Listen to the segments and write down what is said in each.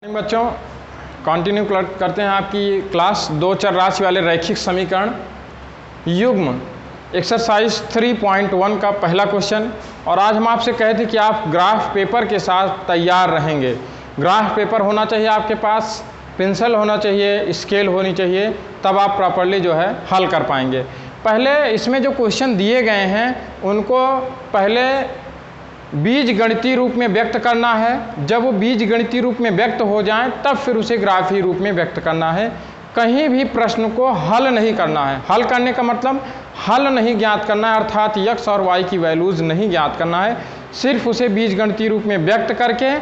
बच्चों कंटिन्यू करते हैं आपकी क्लास दो चर राशि वाले रैखिक समीकरण युग्म एक्सरसाइज 3.1 का पहला क्वेश्चन। और आज हम आपसे कहे थे कि आप ग्राफ पेपर के साथ तैयार रहेंगे। ग्राफ पेपर होना चाहिए आपके पास, पेंसिल होना चाहिए, स्केल होनी चाहिए, तब आप प्रॉपर्ली जो है हल कर पाएंगे। पहले इसमें जो क्वेश्चन दिए गए हैं उनको पहले बीज गणितीय रूप में व्यक्त करना है। जब वो बीज गणितीय रूप में व्यक्त हो जाएं तब फिर उसे ग्राफीय रूप में व्यक्त करना है। कहीं भी प्रश्न को हल नहीं करना है। हल करने का मतलब हल नहीं ज्ञात करना है, अर्थात x और y की वैल्यूज़ नहीं ज्ञात करना है। सिर्फ उसे बीज गणितीय रूप में व्यक्त करके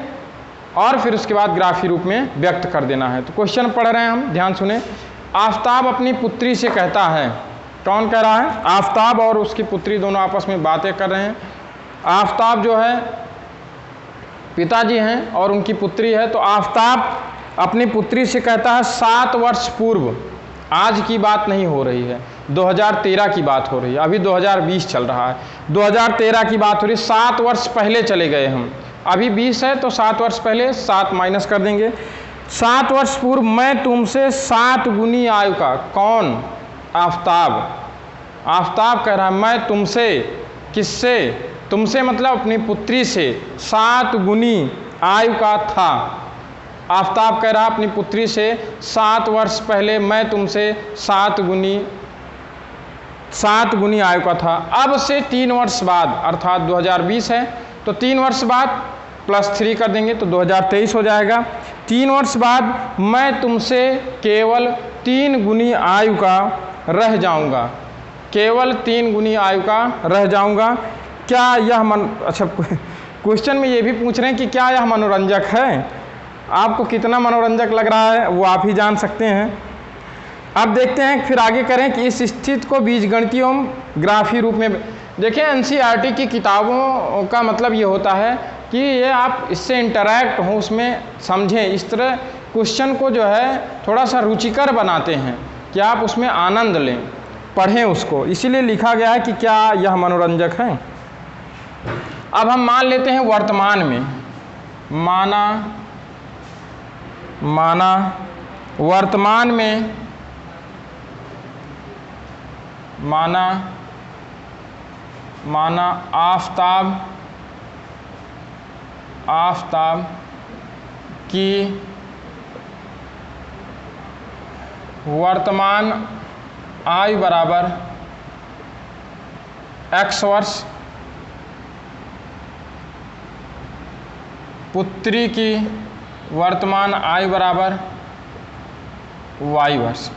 और फिर उसके बाद ग्राफीय रूप में व्यक्त कर देना है। तो क्वेश्चन पढ़ रहे हैं हम, ध्यान सुने। आफताब अपनी पुत्री से कहता है, कौन कह रहा है? आफताब और उसकी पुत्री दोनों आपस में बातें कर रहे हैं। आफताब जो है पिताजी हैं और उनकी पुत्री है। तो आफताब अपनी पुत्री से कहता है 7 वर्ष पूर्व, आज की बात नहीं हो रही है, 2013 की बात हो रही है, अभी 2020 चल रहा है, 2013 की बात हो रही है। 7 वर्ष पहले चले गए हम, अभी 20 है तो 7 वर्ष पहले 7 माइनस कर देंगे। 7 वर्ष पूर्व मैं तुमसे 7 गुनी आयु का, कौन? आफताब। आफताब कह रहा है मैं तुमसे, किससे? तुमसे मतलब अपनी पुत्री से 7 गुनी आयु का था। आफताब कह रहा अपनी पुत्री से 7 वर्ष पहले मैं तुमसे 7 गुनी आयु का था। अब से 3 वर्ष बाद, अर्थात 2020 है तो 3 वर्ष बाद +3 कर देंगे तो 2023 हो जाएगा। 3 वर्ष बाद मैं तुमसे केवल 3 गुनी आयु का रह जाऊंगा, केवल 3 गुनी आयु का रह जाऊंगा। क्या यह अच्छा क्वेश्चन में ये भी पूछ रहे हैं कि क्या यह मनोरंजक है? आपको कितना मनोरंजक लग रहा है वो आप ही जान सकते हैं। अब देखते हैं फिर आगे करें कि इस स्थिति को बीजगणितीय एवं ग्राफीय रूप में देखें। एनसीईआरटी की किताबों का मतलब ये होता है कि ये आप इससे इंटरैक्ट हो, उसमें समझें। इस तरह क्वेश्चन को जो है थोड़ा सा रुचिकर बनाते हैं कि आप उसमें आनंद लें, पढ़ें उसको, इसीलिए लिखा गया है कि क्या यह मनोरंजक है। अब हम मान लेते हैं वर्तमान में, माना वर्तमान में, माना आफताब की वर्तमान आयु बराबर x वर्ष, पुत्री की वर्तमान आयु बराबर y वर्ष।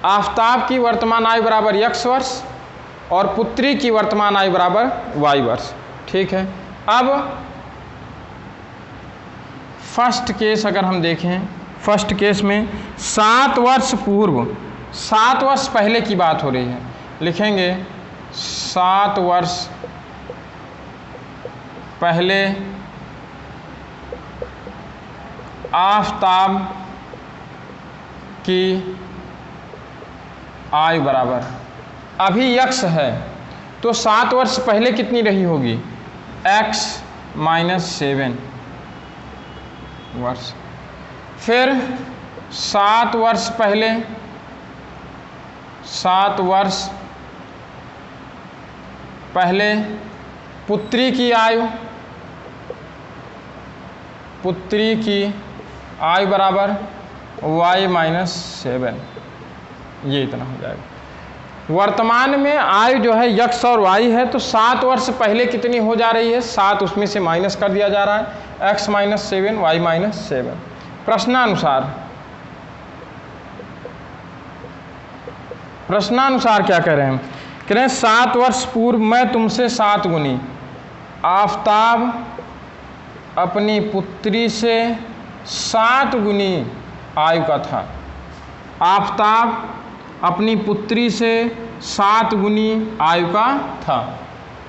आफताब की वर्तमान आयु बराबर x वर्ष और पुत्री की वर्तमान आयु बराबर y वर्ष। ठीक है। अब फर्स्ट केस अगर हम देखें, फर्स्ट केस में 7 वर्ष पूर्व, 7 वर्ष पहले की बात हो रही है, लिखेंगे 7 वर्ष पहले आफताब की आयु बराबर, अभी x है तो 7 वर्ष पहले कितनी रही होगी? x - 7 वर्ष। फिर 7 वर्ष पहले, 7 वर्ष पहले पुत्री की आयु, पुत्री की आयु बराबर y - 7, ये इतना हो जाएगा। वर्तमान में आयु जो है x और y है तो 7 वर्ष पहले कितनी हो जा रही है? 7 उसमें से माइनस कर दिया जा रहा है, x - 7 y - 7। प्रश्नानुसार क्या कह रहे हैं? कह रहे हैं 7 वर्ष पूर्व मैं तुमसे 7 गुनी, आफताब अपनी पुत्री से 7 गुनी आयु का था। आफताब अपनी पुत्री से 7 गुनी आयु का था।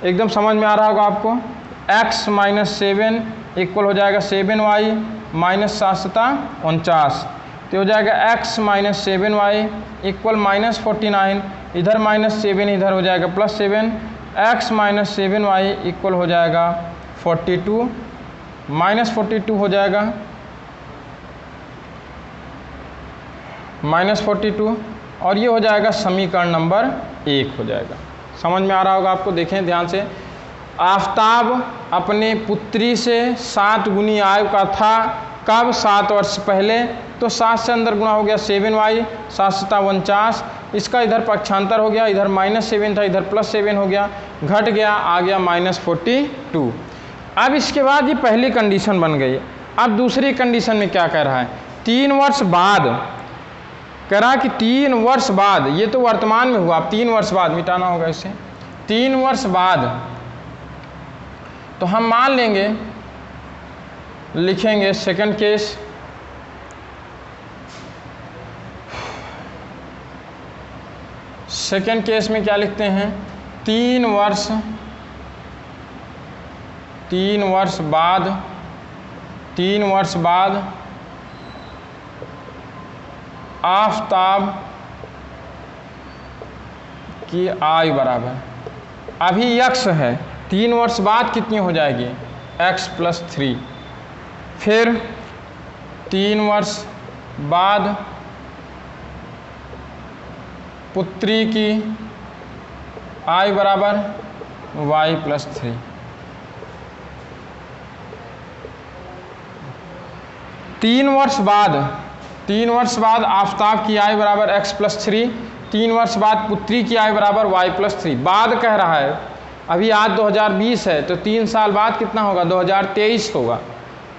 एकदम समझ में आ रहा होगा आपको। x - 7 इक्वल हो जाएगा 7y -7 × 49, तो हो जाएगा x - 7y इक्वल -49, इधर -7 इधर हो जाएगा +7, x - 7y इक्वल हो जाएगा 42, -42 हो जाएगा -42 और ये हो जाएगा समीकरण नंबर 1 हो जाएगा। समझ में आ रहा होगा आपको। देखें ध्यान से, आफताब अपने पुत्री से 7 गुनी आयु का था। कब? 7 वर्ष पहले। तो 7 से अंदर गुणा हो गया 7y, 7 7 49। इसका इधर पक्षांतर हो गया, इधर -7 था, इधर +7 हो गया, घट गया, आ गया -42। अब इसके बाद ये पहली कंडीशन बन गई। अब दूसरी कंडीशन में क्या कह रहा है? 3 वर्ष बाद कह रहा कि 3 वर्ष बाद, ये तो वर्तमान में हुआ, अब 3 वर्ष बाद मिटाना होगा इसे। 3 वर्ष बाद तो हम मान लेंगे, लिखेंगे सेकंड केस, सेकंड केस में क्या लिखते हैं? 3 वर्ष बाद, 3 वर्ष बाद आफताब की आयु बराबर, अभी x है, 3 वर्ष बाद कितनी हो जाएगी? x + 3। फिर 3 वर्ष बाद पुत्री की आयु बराबर y + 3। तीन वर्ष बाद आफताब की आयु बराबर x + 3। 3 वर्ष बाद पुत्री की आयु बराबर y + 3। बाद कह रहा है, अभी आज 2020 है तो 3 साल बाद कितना होगा? 2023 होगा,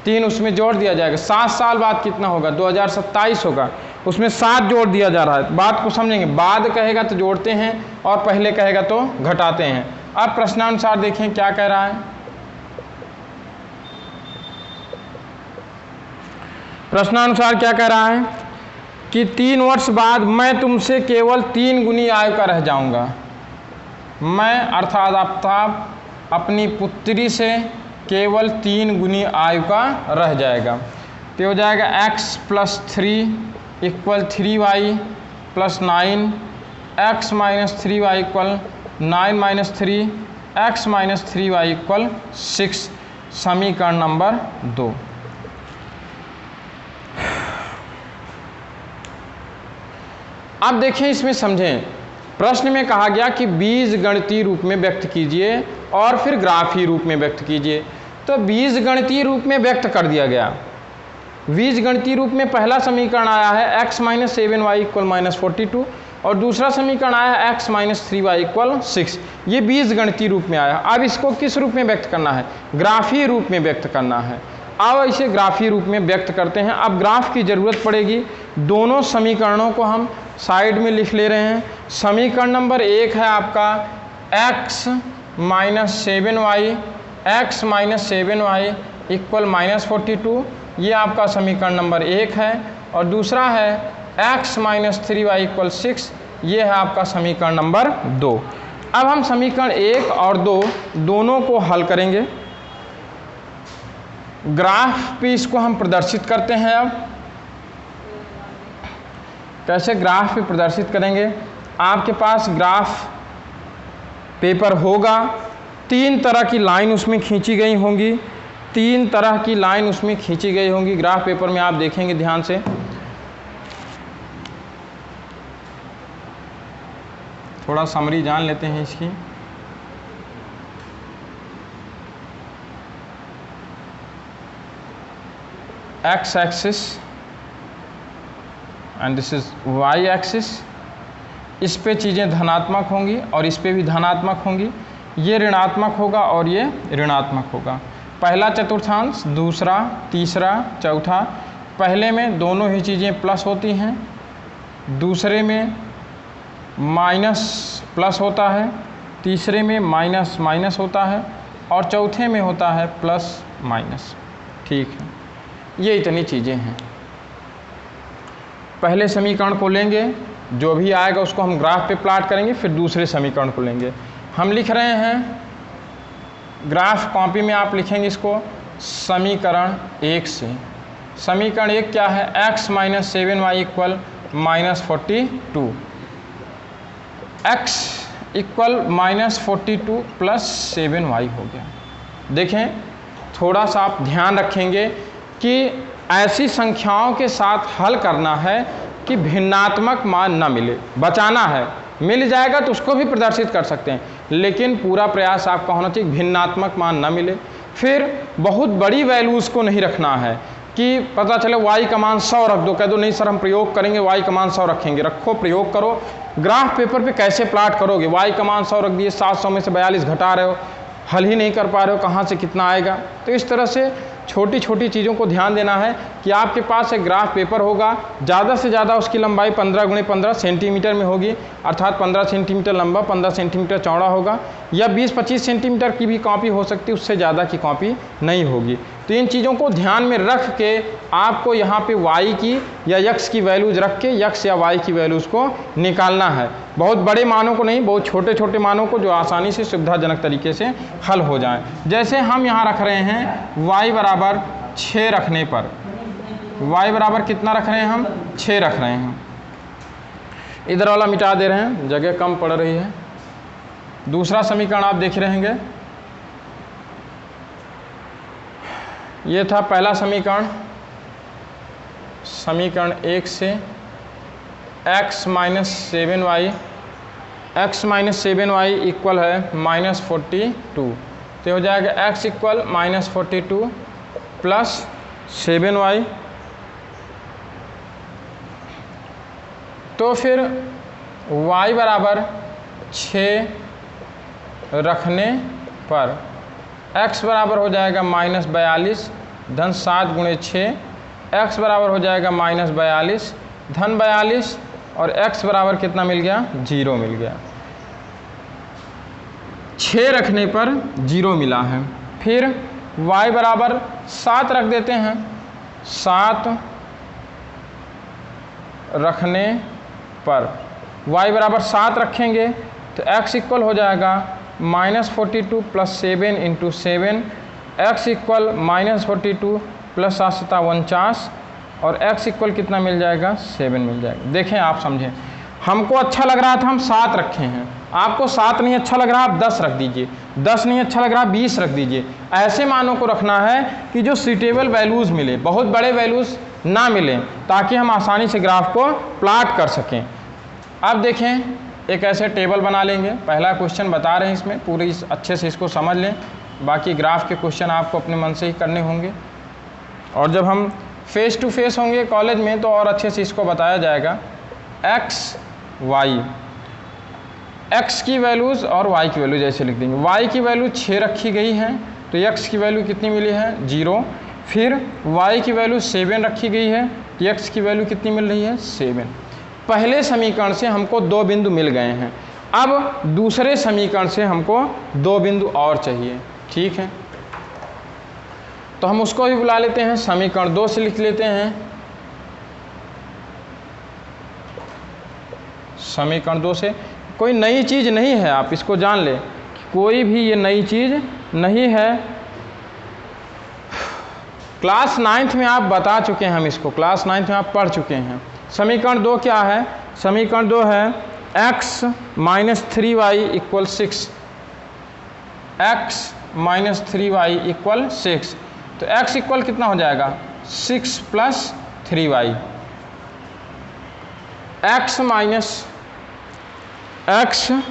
3 उसमें जोड़ दिया जाएगा। 7 साल बाद कितना होगा? 2027 होगा, उसमें 7 जोड़ दिया जा रहा है। बात को समझेंगे, बाद कहेगा तो जोड़ते हैं और पहले कहेगा तो घटाते हैं। अब प्रश्नानुसार देखें क्या कह रहा है। प्रश्नानुसार क्या कह रहा है कि 3 वर्ष बाद मैं तुमसे केवल 3 गुनी आयु का रह जाऊंगा। मैं अर्थात आफताब अपनी पुत्री से केवल 3 गुनी आयु का रह जाएगा। तो हो जाएगा x + 3 = 3y + 9, x - 3y = 9 - 3, x - 3y = 6। समीकरण नंबर 2। अब देखें, इसमें समझें, प्रश्न में कहा गया कि बीजगणितीय रूप में व्यक्त कीजिए और फिर ग्राफीय रूप में व्यक्त कीजिए। तो बीजगणितीय रूप में व्यक्त कर दिया गया। बीजगणितीय रूप में पहला समीकरण आया है x - 7y = -42 और दूसरा समीकरण आया है x - 3y = 6। ये बीजगणितीय रूप में आया। अब इसको किस रूप में व्यक्त करना है? ग्राफीय रूप में व्यक्त करना है। अब इसे ग्राफीय रूप में व्यक्त करते हैं। अब ग्राफ की ज़रूरत पड़ेगी। दोनों समीकरणों को हम साइड में लिख ले रहे हैं। समीकरण नंबर 1 है आपका x - 7y = -42, ये आपका समीकरण नंबर 1 है। और दूसरा है x - 3y = 6, ये है आपका समीकरण नंबर 2। अब हम समीकरण 1 और 2 दोनों को हल करेंगे। ग्राफ पे इसको हम प्रदर्शित करते हैं। अब कैसे ग्राफ पे प्रदर्शित करेंगे? आपके पास ग्राफ पेपर होगा, 3 तरह की लाइन उसमें खींची गई होंगी, 3 तरह की लाइन उसमें खींची गई होंगी ग्राफ पेपर में। आप देखेंगे ध्यान से, थोड़ा समरी जान लेते हैं इसकी। x axis and this is y axis, इस पे चीज़ें धनात्मक होंगी और इस पे भी धनात्मक होंगी। ये ऋणात्मक होगा और ये ऋणात्मक होगा। पहला चतुर्थांश, दूसरा, तीसरा, चौथा। पहले में दोनों ही चीज़ें प्लस होती हैं, दूसरे में माइनस प्लस होता है, तीसरे में माइनस माइनस होता है और चौथे में होता है प्लस माइनस। ठीक है, ये इतनी चीज़ें हैं। पहले समीकरण को लेंगे, जो भी आएगा उसको हम ग्राफ पे प्लॉट करेंगे, फिर दूसरे समीकरण को लेंगे। हम लिख रहे हैं ग्राफ कॉपी में, आप लिखेंगे इसको समीकरण 1 से। समीकरण 1 क्या है? x - 7y = -42, x = -42 + 7y हो गया। देखें, थोड़ा सा आप ध्यान रखेंगे कि ऐसी संख्याओं के साथ हल करना है कि भिन्नात्मक मान न मिले। बचाना है, मिल जाएगा तो उसको भी प्रदर्शित कर सकते हैं, लेकिन पूरा प्रयास आपका होना चाहिए भिन्नात्मक मान न मिले। फिर बहुत बड़ी वैल्यूज़ को नहीं रखना है कि पता चले y का मान 100 रख दो, कह दो नहीं सर हम प्रयोग करेंगे y का मान 100 रखेंगे। रखो, प्रयोग करो। ग्राफ पेपर पे कैसे प्लाट करोगे? y का मान 100 रख दिए, 700 में से 42 घटा रहे हो, हल ही नहीं कर पा रहे हो, कहाँ से कितना आएगा? तो इस तरह से छोटी छोटी चीज़ों को ध्यान देना है कि आपके पास एक ग्राफ पेपर होगा, ज़्यादा से ज़्यादा उसकी लंबाई 15 × 15 सेंटीमीटर में होगी, अर्थात 15 सेंटीमीटर लंबा, 15 सेंटीमीटर चौड़ा होगा, या 20-25 सेंटीमीटर की भी कॉपी हो सकती है, उससे ज़्यादा की कॉपी नहीं होगी। तो इन चीज़ों को ध्यान में रख के आपको यहाँ पे y की या x की वैल्यूज़ रख के x या y की वैल्यूज़ को निकालना है। बहुत बड़े मानों को नहीं, बहुत छोटे छोटे मानों को जो आसानी से सुविधाजनक तरीके से हल हो जाए। जैसे हम यहाँ रख रहे हैं y बराबर 6 रखने पर, y बराबर कितना रख रहे हैं हम? 6 रख रहे हैं। इधर वाला मिटा दे रहे हैं, जगह कम पड़ रही है। दूसरा समीकरण आप देख रहेंगे, ये था पहला समीकरण, समीकरण 1 से x माइनस 7y इक्वल है -42। तो हो जाएगा x इक्वल -42 प्लस 7y। तो फिर y बराबर 6 रखने पर x बराबर हो जाएगा -42 धन 7 × 6, x बराबर हो जाएगा -42 धन 42 और x बराबर कितना मिल गया? 0 मिल गया। 6 रखने पर 0 मिला है। फिर y बराबर 7 रख देते हैं, 7 रखने पर y बराबर 7 रखेंगे तो x इक्वल हो जाएगा -42 प्लस 7 × 7, x इक्वल -42 प्लस 7 × 49 और x इक्वल कितना मिल जाएगा? 7 मिल जाएगा। देखें, आप समझें, हमको अच्छा लग रहा था हम 7 रखे हैं, आपको 7 नहीं अच्छा लग रहा आप 10 रख दीजिए, 10 नहीं अच्छा लग रहा 20 रख दीजिए। ऐसे मानों को रखना है कि जो सूटेबल वैल्यूज़ मिले, बहुत बड़े वैल्यूज़ ना मिलें, ताकि हम आसानी से ग्राफ को प्लाट कर सकें। अब देखें, एक ऐसे टेबल बना लेंगे। पहला क्वेश्चन बता रहे हैं, इसमें पूरी अच्छे से इसको समझ लें, बाकी ग्राफ के क्वेश्चन आपको अपने मन से ही करने होंगे, और जब हम फेस टू फेस होंगे कॉलेज में तो और अच्छे से इसको बताया जाएगा। x की वैल्यूज़ और y की वैल्यू जैसे लिख देंगे। y की वैल्यू 6 रखी गई है तो x की वैल्यू कितनी मिली है? 0। फिर y की वैल्यू 7 रखी गई है तो x की वैल्यू कितनी मिल रही है? 7। पहले समीकरण से हमको 2 बिंदु मिल गए हैं, अब दूसरे समीकरण से हमको 2 बिंदु और चाहिए। ठीक है, तो हम उसको भी बुला लेते हैं, समीकरण 2 से लिख लेते हैं। समीकरण 2 से कोई नई चीज़ नहीं है, आप इसको जान लें, कोई भी ये नई चीज़ नहीं है। क्लास 9th में आप बता चुके हैं, हम इसको क्लास 9th में आप पढ़ चुके हैं। समीकरण 2 क्या है? समीकरण 2 है x minus 3y equal 6, x minus 3y equal 6। तो x इक्वल कितना हो जाएगा? 6 plus 3y। x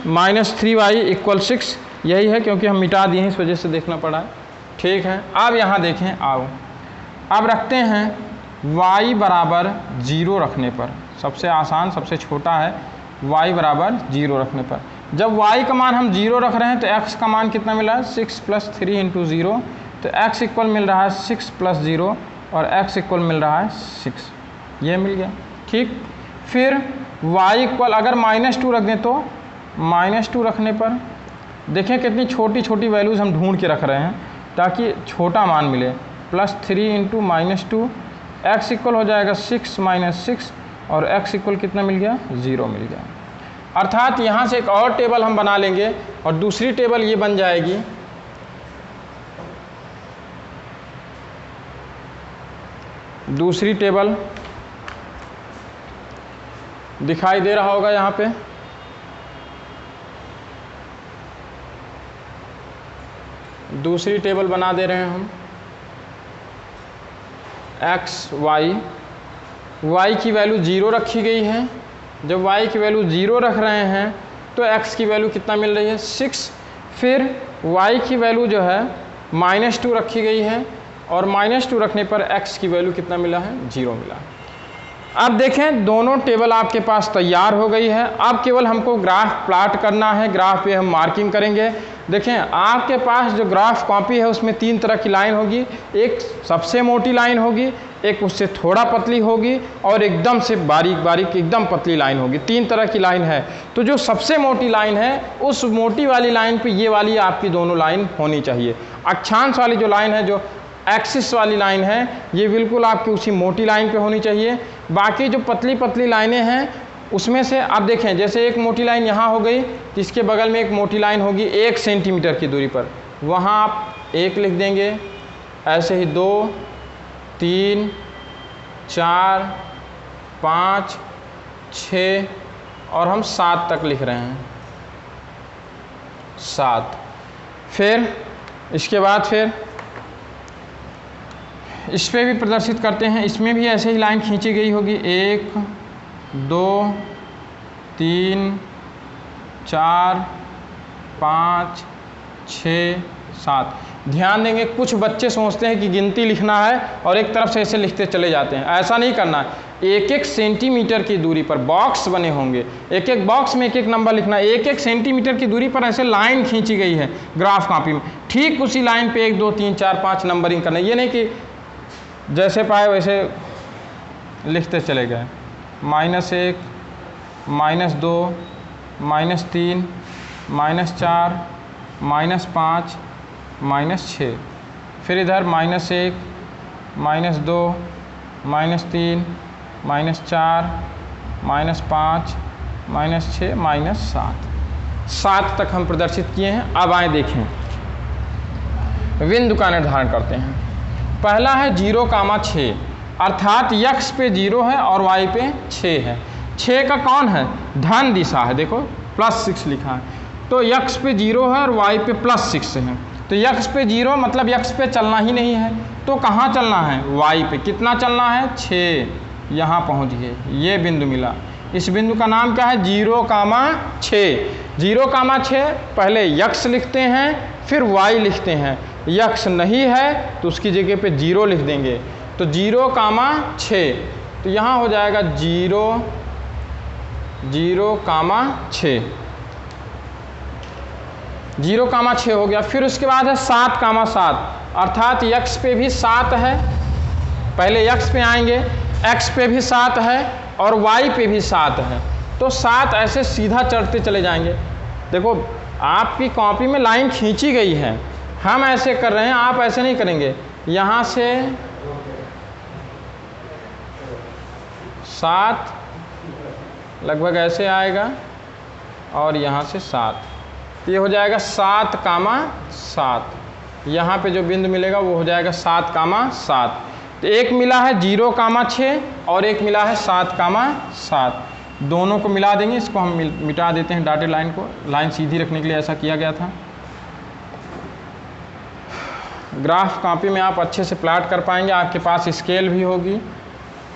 minus 3y equal 6 यही है, क्योंकि हम मिटा दिए हैं इस वजह से देखना पड़ा है। ठीक है, अब यहाँ देखें, आओ अब रखते हैं y बराबर 0 रखने पर, सबसे आसान सबसे छोटा है y बराबर 0 रखने पर। जब y का मान हम 0 रख रहे हैं तो x का मान कितना मिला है? 6 प्लस 3 इंटू 0, तो x इक्वल मिल रहा है 6 प्लस 0 और x इक्वल मिल रहा है 6, ये मिल गया। ठीक, फिर y इक्वल अगर -2 रख दें तो -2 रखने पर देखें कितनी छोटी छोटी वैल्यूज़ हम ढूंढ के रख रहे हैं ताकि छोटा मान मिले। प्लस 3 इंटू -2, x इक्वल हो जाएगा 6 माइनस 6 और x इक्वल कितना मिल गया? 0 मिल गया। अर्थात यहाँ से एक और टेबल हम बना लेंगे और दूसरी टेबल ये बन जाएगी दूसरी टेबल दिखाई दे रहा होगा यहाँ पे, दूसरी टेबल बना दे रहे हैं हम। x y y की वैल्यू 0 रखी गई है। जब y की वैल्यू 0 रख रहे हैं तो x की वैल्यू कितना मिल रही है 6। फिर y की वैल्यू जो है -2 रखी गई है और -2 रखने पर x की वैल्यू कितना मिला है 0 मिला है। अब देखें दोनों टेबल आपके पास तैयार हो गई है। अब केवल हमको ग्राफ प्लॉट करना है। ग्राफ पे हम मार्किंग करेंगे। देखें आपके पास जो ग्राफ कॉपी है उसमें 3 तरह की लाइन होगी। एक सबसे मोटी लाइन होगी, एक उससे थोड़ा पतली होगी और एकदम से बारीक बारीक एकदम पतली लाइन होगी। 3 तरह की लाइन है। तो जो सबसे मोटी लाइन है उस मोटी वाली लाइन पे ये वाली आपकी दोनों लाइन होनी चाहिए। अक्षांश वाली जो लाइन है, जो एक्सिस वाली लाइन है, ये बिल्कुल आपकी उसी मोटी लाइन पे होनी चाहिए। बाकी जो पतली पतली लाइनें हैं उसमें से आप देखें, जैसे एक मोटी लाइन यहाँ हो गई, इसके बगल में एक मोटी लाइन होगी 1 सेंटीमीटर की दूरी पर, वहाँ आप 1 लिख देंगे। ऐसे ही 2, 3, 4, 5, 6 और हम 7 तक लिख रहे हैं, 7। फिर इसके बाद फिर इस पे भी प्रदर्शित करते हैं। इसमें भी ऐसे ही लाइन खींची गई होगी, 1, 2, 3, 4, 5, 6, 7। ध्यान देंगे कुछ बच्चे सोचते हैं कि गिनती लिखना है और एक तरफ से ऐसे लिखते चले जाते हैं। ऐसा नहीं करना है। 1-1 सेंटीमीटर की दूरी पर बॉक्स बने होंगे, एक एक बॉक्स में 1-1 नंबर लिखना है। 1-1 सेंटीमीटर की दूरी पर ऐसे लाइन खींची गई है ग्राफ कॉपी में। ठीक उसी लाइन पे 1, 2, 3, 4, 5 नंबरिंग करना है। ये नहीं कि जैसे पाए वैसे लिखते चले गए। -1, -2, -3, -4, -5, -6। फिर इधर -1, -2, -3, -4, -5, -6, -7। 7 तक हम प्रदर्शित किए हैं। अब आए देखें, बिंदु का निर्धारण करते हैं। पहला है 0,6, अर्थात x पे 0 है और y पे 6 है। 6 का कौन है? धन दिशा है। देखो +6 लिखा है, तो x पे 0 है और y पे +6 है। तो x पे 0 मतलब x पे चलना ही नहीं है, तो कहाँ चलना है? y पे। कितना चलना है? 6। यहाँ पहुँच गए, ये बिंदु मिला। इस बिंदु का नाम क्या है? 0,6। 0,6 पहले x लिखते हैं फिर y लिखते हैं। x नहीं है तो उसकी जगह पे 0 लिख देंगे, तो 0,6। तो यहाँ हो जाएगा 0,6। 0,6 हो गया। फिर उसके बाद है 7,7, अर्थात x पे भी 7 है। पहले x पे आएंगे, x पे भी 7 है और y पे भी 7 है, तो 7 ऐसे सीधा चढ़ते चले जाएंगे। देखो आपकी कॉपी में लाइन खींची गई है, हम ऐसे कर रहे हैं, आप ऐसे नहीं करेंगे। यहाँ से 7 लगभग ऐसे आएगा और यहाँ से 7, तो ये हो जाएगा 7,7। यहाँ पे जो बिंदु मिलेगा वो हो जाएगा 7,7। तो एक मिला है 0,6 और एक मिला है 7,7। दोनों को मिला देंगे। इसको हम मिटा देते हैं, डॉटेड लाइन को। लाइन सीधी रखने के लिए ऐसा किया गया था। ग्राफ कॉपी में आप अच्छे से प्लॉट कर पाएंगे। आपके पास स्केल भी होगी,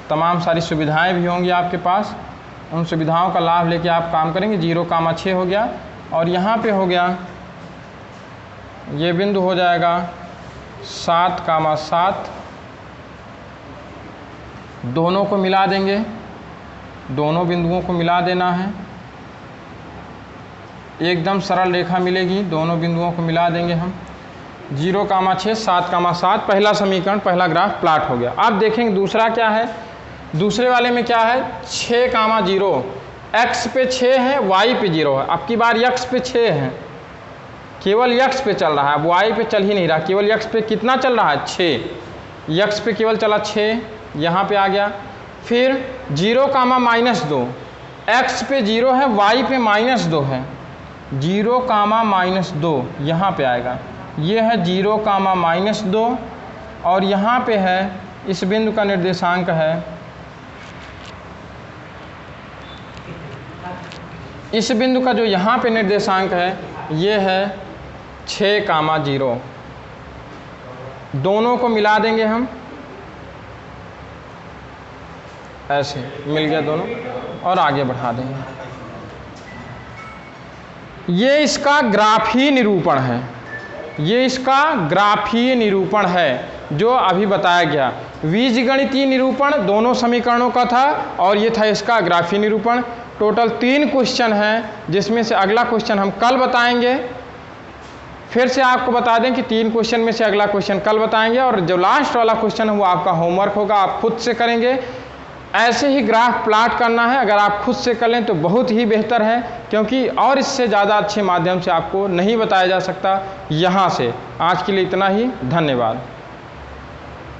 तमाम सारी सुविधाएं भी होंगी आपके पास। उन सुविधाओं का लाभ लेके आप काम करेंगे। 0,6 हो गया और यहाँ पे हो गया, ये बिंदु हो जाएगा 7,7। दोनों को मिला देंगे, दोनों बिंदुओं को मिला देना है। एकदम सरल रेखा मिलेगी, दोनों बिंदुओं को मिला देंगे हम। 0,6, 7,7 पहला समीकरण, पहला ग्राफ प्लॉट हो गया। अब देखेंगे दूसरा क्या है। दूसरे वाले में क्या है? 6,0, x पे 6 है, y पे 0 है। अब की बार x पे 6 है, केवल x पे चल रहा है, अब y पे चल ही नहीं रहा। केवल x पे कितना चल रहा है? 6। x पे केवल चला 6, यहाँ पे आ गया। फिर 0,-2, x पे 0 है, y पे -2 है। 0,-2 यहाँ पे आएगा। ये है 0,-2 और यहाँ पे है, इस बिंदु का निर्देशांक है, इस बिंदु का जो यहाँ पे निर्देशांक है ये है 6,0। दोनों को मिला देंगे हम। ऐसे मिल गया दोनों, और आगे बढ़ा देंगे। ये इसका ग्राफीय निरूपण है, ये इसका ग्राफीय निरूपण है जो अभी बताया गया। बीजगणितीय निरूपण दोनों समीकरणों का था और ये था इसका ग्राफीय निरूपण। टोटल 3 क्वेश्चन हैं, जिसमें से अगला क्वेश्चन हम कल बताएंगे। फिर से आपको बता दें कि 3 क्वेश्चन में से अगला क्वेश्चन कल बताएंगे, और जो लास्ट वाला क्वेश्चन है वो आपका होमवर्क होगा, आप खुद से करेंगे। ऐसे ही ग्राफ प्लाट करना है, अगर आप खुद से कर लें तो बहुत ही बेहतर है, क्योंकि और इससे ज़्यादा अच्छे माध्यम से आपको नहीं बताया जा सकता यहाँ से। आज के लिए इतना ही, धन्यवाद।